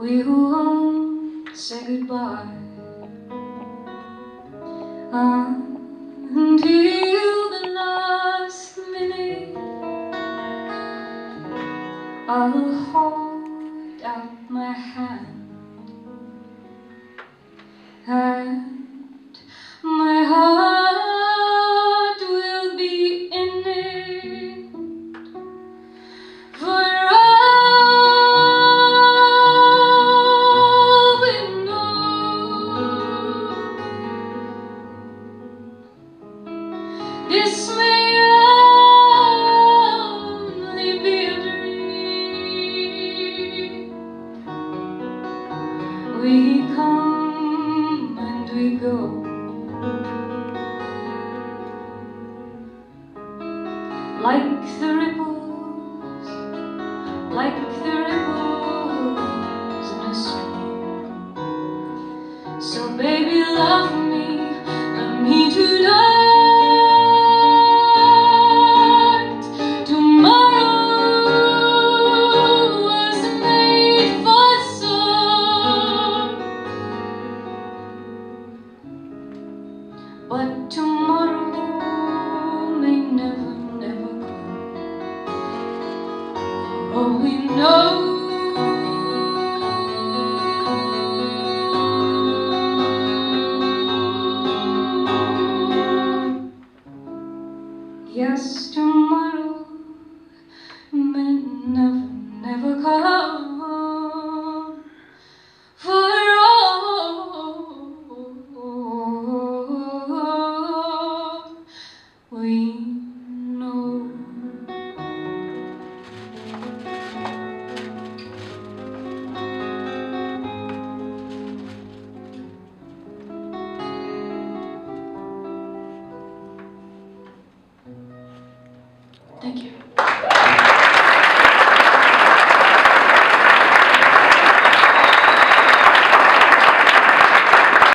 we won't say goodbye until the last minute. I'll hold out my hand and my heart will be in it. For all we know, this may only be a dream. We come and we go, like the ripples, like the ripples in a stream. So baby, love me, love me tonight. Tomorrow was made for some, but tomorrow may never, never come. Oh, we know. Yes, tomorrow may never, never come. For all we know. Thank you.